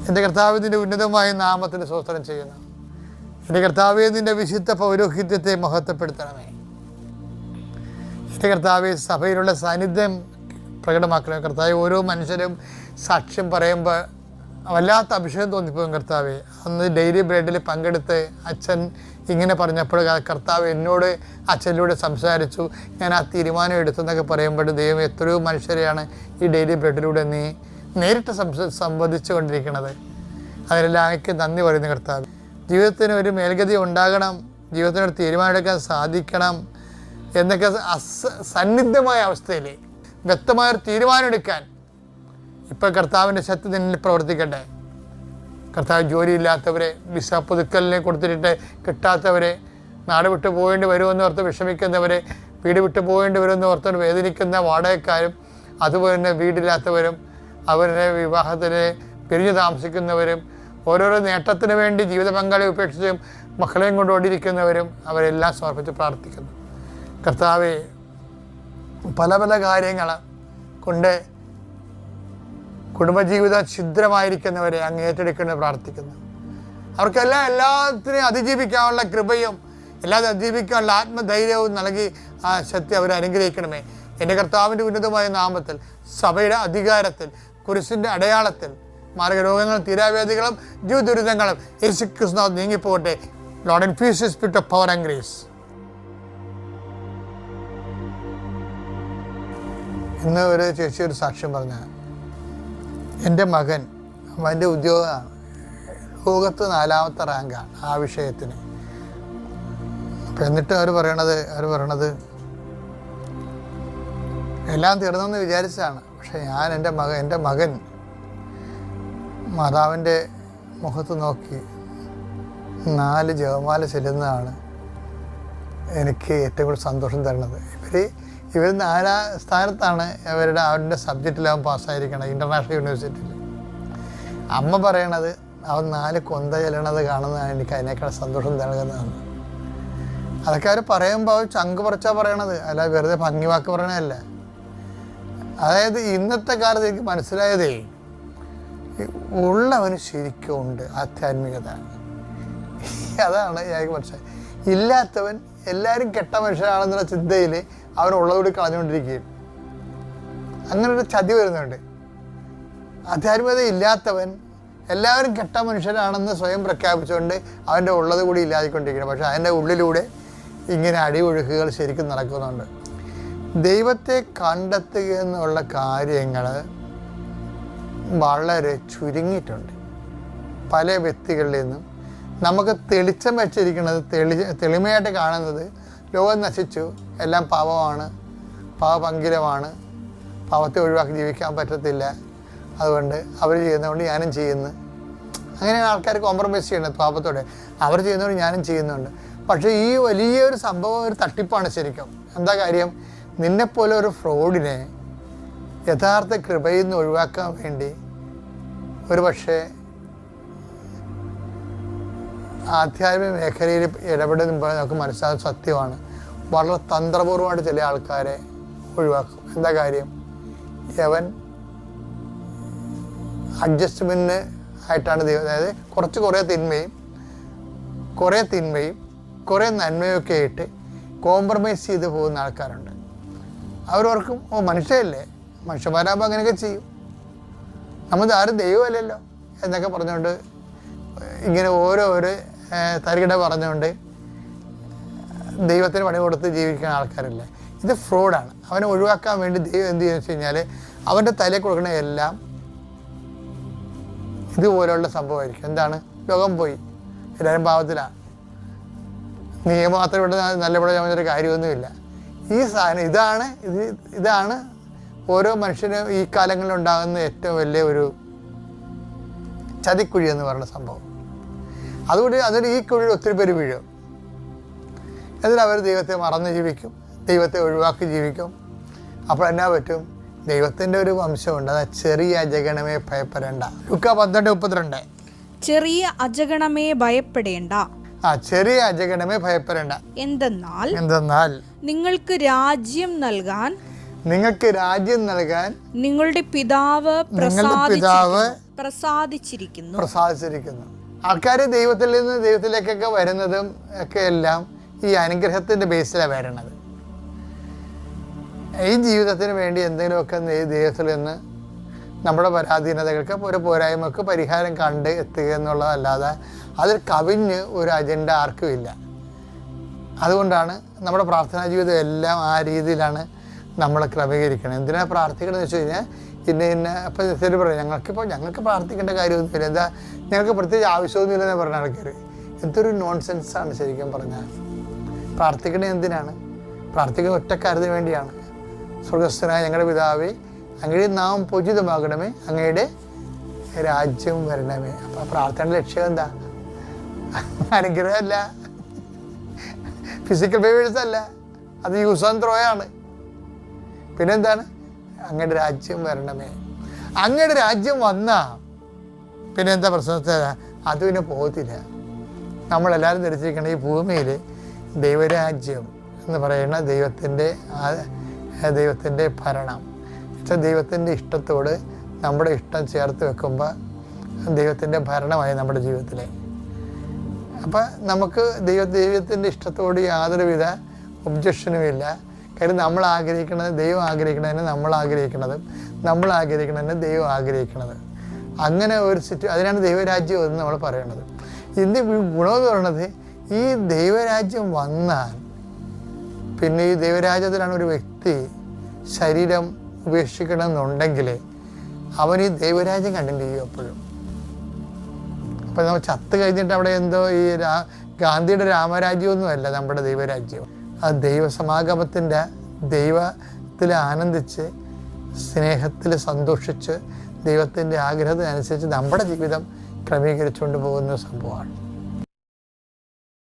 എൻ്റെ കർത്താവ് നിൻ്റെ ഉന്നതമായ നാമത്തിന് സ്തോത്രം ചെയ്യുന്നു. എൻ്റെ കർത്താവേ, നിൻ്റെ വിശുദ്ധ പൗരോഹിത്യത്തെ മഹത്വപ്പെടുത്തണമേ. എൻ്റെ കർത്താവേ, സഭയിലുള്ള സാന്നിധ്യം പ്രകടമാക്കണമേ. കർത്താവേ, ഓരോ മനുഷ്യരും സാക്ഷ്യം പറയുമ്പോൾ വല്ലാത്ത അഭിഷേകം തോന്നിപ്പോകും. കർത്താവേ, അന്ന് ഡെയിലി ബ്രെഡിൽ പങ്കെടുത്ത് അച്ഛൻ ഇങ്ങനെ പറഞ്ഞപ്പോൾ കർത്താവ് എന്നോട് അച്ഛനിലൂടെ സംസാരിച്ചു, ഞാൻ ആ തീരുമാനം എടുത്തെന്നൊക്കെ പറയുമ്പോൾ ദൈവം എത്രയോ മനുഷ്യരെയാണ് ഈ ഡെയിലി ബ്രെഡിലൂടെ നീ നേരിട്ട് സംവദിച്ചു കൊണ്ടിരിക്കുന്നത്. അതിലെല്ലാം എനിക്ക് നന്ദി പറയുന്നു കർത്താവ്. ജീവിതത്തിന് ഒരു മേൽഗതി ഉണ്ടാകണം, ജീവിതത്തിനൊരു തീരുമാനമെടുക്കാൻ സാധിക്കണം എന്നൊക്കെ സന്നിഗ്ധമായ അവസ്ഥയിൽ വ്യക്തമായൊരു തീരുമാനമെടുക്കാൻ ഇപ്പോൾ കർത്താവിൻ്റെ ശക്തി നിന്നിൽ പ്രവർത്തിക്കട്ടെ. കർത്താവ് ജോലിയില്ലാത്തവരെ, വിസ പുതുക്കലിനെ കൊടുത്തിട്ട് കിട്ടാത്തവരെ, നാട് വിട്ടു പോകേണ്ടി വരുമെന്ന് ഓർത്ത് വിഷമിക്കുന്നവരെ, വീട് വിട്ടു പോകേണ്ടി വരുമെന്ന് ഓർത്ത് വേദനിക്കുന്ന വാടകക്കാരും, അതുപോലെ തന്നെ വീടില്ലാത്തവരും, അവരുടെ വിവാഹത്തിന് പിരിഞ്ഞു താമസിക്കുന്നവരും, ഓരോരോ നേട്ടത്തിന് വേണ്ടി ജീവിത പങ്കാളി ഉപേക്ഷിച്ചും മക്കളെയും കൊണ്ടുകൊണ്ടിരിക്കുന്നവരും അവരെല്ലാം സമർപ്പിച്ച് പ്രാർത്ഥിക്കുന്നു. കർത്താവെ, പല പല കാര്യങ്ങൾ കൊണ്ട് കുടുംബജീവിതം ഛിദ്രമായിരിക്കുന്നവരെ അങ്ങ് ഏറ്റെടുക്കുന്നത് പ്രാർത്ഥിക്കുന്നു. അവർക്കെല്ലാം എല്ലാത്തിനെയും അതിജീവിക്കാനുള്ള കൃപയും എല്ലാതും അതിജീവിക്കാനുള്ള ആത്മധൈര്യവും നൽകി ആ ശക്തി അവരെ അനുഗ്രഹിക്കണമേ. എൻ്റെ കർത്താവിൻ്റെ ഉന്നതമായ നാമത്തിൽ, സഭയുടെ അധികാരത്തിൽ, കുരിശിൻ്റെ അടയാളത്തിൽ മാർഗരോഗങ്ങളും തീരാവേദികളും ജീവദുരിതങ്ങളും യേശുക്രിസ്തു നീങ്ങിപ്പോകട്ടെ. Lord infuse his spirit of power and grace. ഇന്ന് ഒരു ചേച്ചി ഒരു സാക്ഷ്യം പറഞ്ഞ, എൻ്റെ മകൻ അവൻ്റെ ഉദ്യോഗമാണ്, ലോകത്ത് 4ാമത്തെ റാങ്കാണ് ആ വിഷയത്തിന്. അപ്പം എന്നിട്ട് അവർ പറയണത് എല്ലാം തീർന്നെന്ന് വിചാരിച്ചതാണ്. പക്ഷേ ഞാൻ എൻ്റെ മകൻ മാതാവിൻ്റെ മുഖത്ത് നോക്കി 4 ജപമാല ചെല്ലുന്നതാണ് എനിക്ക് ഏറ്റവും കൂടുതൽ സന്തോഷം തരുന്നത്. ഇവർ 4ാം സ്ഥാനത്താണ് അവരുടെ സബ്ജക്റ്റിൽ അവൻ പാസ്സായിരിക്കണം, ഇൻ്റർനാഷണൽ യൂണിവേഴ്സിറ്റിയിൽ. അമ്മ പറയണത് അവൻ 4 കൊന്ത ചെല്ലണത് കാണുന്നതാണ് എനിക്ക് അതിനേക്കാൾ സന്തോഷം നൽകുന്നതാണ്. അതൊക്കെ അവർ പറയുമ്പോൾ അവർ ചങ്ക് പറിച്ചാൽ പറയണത്, അല്ല വെറുതെ ഭംഗി വാക്ക് പറയണതല്ല. അതായത് ഇന്നത്തെ കാലത്ത് എനിക്ക് മനസ്സിലായതേ, ഉള്ളവന് ശരിക്കും ഉണ്ട് ആധ്യാത്മികത. അതാണ് എനിക്ക് മനസ്സിലായത്. ഇല്ലാത്തവൻ എല്ലാവരും കെട്ട മനുഷ്യരാണെന്നുള്ള ചിന്തയിൽ അവനുള്ളതോട് കളഞ്ഞുകൊണ്ടിരിക്കുകയും അങ്ങനൊരു ചതി വരുന്നുണ്ട്. ആധ്യാത്മികത ഇല്ലാത്തവൻ എല്ലാവരും കെട്ട മനുഷ്യരാണെന്ന് സ്വയം പ്രഖ്യാപിച്ചുകൊണ്ട് അവൻ്റെ ഉള്ളത് കൂടി ഇല്ലാതിക്കൊണ്ടിരിക്കണം. പക്ഷെ അതിൻ്റെ ഉള്ളിലൂടെ ഇങ്ങനെ അടിയൊഴുക്കുകൾ ശരിക്കും നടക്കുന്നുണ്ട്. ദൈവത്തെ കണ്ടെത്തുക എന്നുള്ള കാര്യങ്ങൾ വളരെ ചുരുങ്ങിയിട്ടുണ്ട്. പല വ്യക്തികളിൽ നിന്നും നമുക്ക് തെളിച്ചം വെച്ചിരിക്കുന്നത്, തെളിമയായിട്ട് കാണുന്നത് ലോകം നശിച്ചു, എല്ലാം പാപമാണ്, പാപപങ്കിലമാണ്, പാപത്തെ ഒഴിവാക്കി ജീവിക്കാൻ പറ്റത്തില്ല, അതുകൊണ്ട് അവർ ചെയ്യുന്നതുകൊണ്ട് ഞാനും ചെയ്യുന്നു. അങ്ങനെയാണ് ആൾക്കാർ കോംപ്രമൈസ് ചെയ്യുന്നത് പാപത്തോടെ. അവർ ചെയ്യുന്നതുകൊണ്ട് ഞാനും ചെയ്യുന്നുണ്ട്. പക്ഷേ ഈ വലിയൊരു സംഭവം ഒരു തട്ടിപ്പാണ് ശരിക്കും. എന്താ കാര്യം? നിന്നെപ്പോലെ ഒരു ഫ്രോഡിനെ യഥാർത്ഥ കൃപയിൽ നിന്ന് ഒഴിവാക്കാൻ വേണ്ടി ഒരു പക്ഷേ ആധ്യാത്മിക മേഖലയിൽ ഇടപെടുമ്പോൾ നമുക്ക് മനസ്സിലാകുന്ന സത്യമാണ്, വളരെ തന്ത്രപൂർവ്വമായിട്ട് ചില ആൾക്കാരെ ഒഴിവാക്കും. എന്താ കാര്യം? അവൻ അഡ്ജസ്റ്റ്മെൻറ്റിന് ആയിട്ടാണ് അതായത് കുറേ തിന്മയും കുറേ നന്മയൊക്കെ ആയിട്ട് കോംപ്രമൈസ് ചെയ്ത് പോകുന്ന ആൾക്കാരുണ്ട്. അവരോർക്കും മനുഷ്യരല്ലേ, മനുഷ്യന്മാരാകുമ്പോൾ അങ്ങനെയൊക്കെ ചെയ്യും, നമ്മൾ ആരും ദൈവമല്ലല്ലോ എന്നൊക്കെ പറഞ്ഞുകൊണ്ട് ഇങ്ങനെ ഓരോ തരികിട പറഞ്ഞുകൊണ്ട് ദൈവത്തിന് പണി കൊടുത്ത് ജീവിക്കുന്ന ആൾക്കാരല്ലേ. ഇത് ഫ്രോഡാണ്. അവനെ ഒഴിവാക്കാൻ വേണ്ടി ദൈവം എന്ത് ചെയ്യുന്നത് വെച്ച് കഴിഞ്ഞാൽ അവൻ്റെ തലയിൽ കൊടുക്കണ എല്ലാം ഇതുപോലെയുള്ള സംഭവമായിരിക്കും. എന്താണ്? ലോകം പോയി, എല്ലാവരും പാവത്തിലാണ്, നിയമം മാത്രം ഇവിടെ നല്ല ഇവിടെ ഒരു കാര്യമൊന്നുമില്ല. ഈ സാധനം ഇതാണ് ഓരോ മനുഷ്യനും ഈ കാലങ്ങളിൽ ഉണ്ടാകുന്ന ഏറ്റവും വലിയ ഒരു ചതിക്കുഴി എന്ന് പറയുന്ന സംഭവം. അതുകൊണ്ട് അതിന് ഈ കുഴിയിൽ ഒത്തിരി പേര് വീഴും. എന്നിട്ട് അവർ ദൈവത്തെ മറന്ന് ജീവിക്കും, ദൈവത്തെ ഒഴിവാക്കി ജീവിക്കും. അപ്പോൾ എന്നാ പറ്റും? ദൈവത്തിൻ്റെ ഒരു വംശമുണ്ട്, അത് ചെറിയ അജഗണമേ ഭയപ്പെടേണ്ട. ലൂക്കാ 12:32. ചെറിയ അജഗണമേ ഭയപ്പെടേണ്ട. ചെറിയ അജഗണമേ ഭയപ്പെടേണ്ട. എന്തെന്നാൽ നിങ്ങൾക്ക് രാജ്യം നൽകാൻ നിങ്ങളുടെ പിതാവ് പ്രസാദിച്ചിരിക്കുന്നു. ആൾക്കാർ ദൈവത്തിൽ നിന്ന് ദൈവത്തിലേക്കൊക്കെ വരുന്നതും ഒക്കെ എല്ലാം ഈ അനുഗ്രഹത്തിൻ്റെ ബേസിലാണ് വരണത്. ഈ ജീവിതത്തിന് വേണ്ടി എന്തെങ്കിലുമൊക്കെ ദൈവത്തിൽ നിന്ന് നമ്മുടെ പരാധീനതകൾക്ക് ഒരു പോരായ്മക്ക് പരിഹാരം കണ്ട് എത്തുക എന്നുള്ളതല്ലാതെ അതിൽ കവിഞ്ഞ് ഒരു അജണ്ട ആർക്കും ഇല്ല. അതുകൊണ്ടാണ് നമ്മുടെ പ്രാർത്ഥനാ ജീവിതം എല്ലാം ആ രീതിയിലാണ് നമ്മൾ ക്രമീകരിക്കണം. എന്തിനാണ് പ്രാർത്ഥിക്കണമെന്ന് വെച്ച് കഴിഞ്ഞാൽ ഇപ്പം ശരി പറയും, ഞങ്ങൾക്ക് പ്രാർത്ഥിക്കേണ്ട കാര്യമൊന്നുമില്ല, എന്താ ഞങ്ങൾക്ക് പ്രത്യേകിച്ച് ആവശ്യമൊന്നുമില്ലെന്ന് പറഞ്ഞ ആൾക്കാർ. എന്തൊരു നോൺസെൻസാണ് ശരിക്കും പറഞ്ഞാൽ. പ്രാർത്ഥിക്കണേ എന്തിനാണ്? പ്രാർത്ഥിക്കുന്ന ഒറ്റ കാര്യത്തിന് വേണ്ടിയാണ്. സ്വർഗസ്ഥനായ ഞങ്ങളുടെ പിതാവേ, അങ്ങയുടെ നാമം പൂജിതമാകണമേ, അങ്ങയുടെ രാജ്യം വരണമേ. അപ്പം പ്രാർത്ഥനയുടെ ലക്ഷ്യം എന്താ? അനുഗ്രഹമല്ല, ഫിസിക്കൽ ഫേവേഴ്സ് അല്ല, അത് യൂസ് ആൻഡ് ത്രോ ആണ്. പിന്നെന്താണ്? അങ്ങയുടെ രാജ്യം വരണമേ. അങ്ങയുടെ രാജ്യം വന്നാൽ പിന്നെ എന്താ പ്രശ്നത്തെ? അത് പിന്നെ പോകത്തില്ല. നമ്മളെല്ലാവരും ധരിച്ചിരിക്കണം ഈ ഭൂമിയിൽ ദൈവരാജ്യം എന്ന് പറയുന്ന ദൈവത്തിൻ്റെ ഭരണം, ദൈവത്തിൻ്റെ ഇഷ്ടത്തോട് നമ്മുടെ ഇഷ്ടം ചേർത്ത് വെക്കുമ്പോൾ ദൈവത്തിൻ്റെ ഭരണമായി നമ്മുടെ ജീവിതത്തിലെ. അപ്പം നമുക്ക് ദൈവത്തിൻ്റെ ഇഷ്ടത്തോട് യാതൊരുവിധ ഒബ്ജക്ഷനുമില്ല. കാര്യം നമ്മൾ ആഗ്രഹിക്കുന്നത് ദൈവം ആഗ്രഹിക്കണതിന് നമ്മൾ ആഗ്രഹിക്കുന്നതും നമ്മൾ ആഗ്രഹിക്കുന്നതിന് ദൈവം ആഗ്രഹിക്കുന്നത്. അങ്ങനെ ഒരു അതിനാണ് ദൈവരാജ്യം എന്ന് നമ്മൾ പറയുന്നത്. ഇതിൻ്റെ ഗുണമെന്ന് പറയുന്നത്, ഈ ദൈവരാജ്യം വന്നാൽ പിന്നെ ഈ ദൈവരാജ്യത്തിലാണ് ഒരു വ്യക്തി ശരീരം ഉപേക്ഷിക്കണമെന്നുണ്ടെങ്കിൽ അവൻ ഈ ദൈവരാജ്യം കണ്ടിന്യൂ ചെയ്യും എപ്പോഴും. അപ്പം നമ്മൾ ചത്ത് കഴിഞ്ഞിട്ട് അവിടെ എന്തോ ഈ ഗാന്ധിയുടെ രാമരാജ്യമൊന്നുമല്ല നമ്മുടെ ദൈവരാജ്യം. ആ ദൈവസമാഗമത്തിൻ്റെ ദൈവത്തിൽ ആനന്ദിച്ച് സ്നേഹത്തിൽ സന്തോഷിച്ച് ദൈവത്തിൻ്റെ ആഗ്രഹത്തിനനുസരിച്ച് നമ്മുടെ ജീവിതം ക്രമീകരിച്ചുകൊണ്ട് പോകുന്ന സംഭവമാണ്.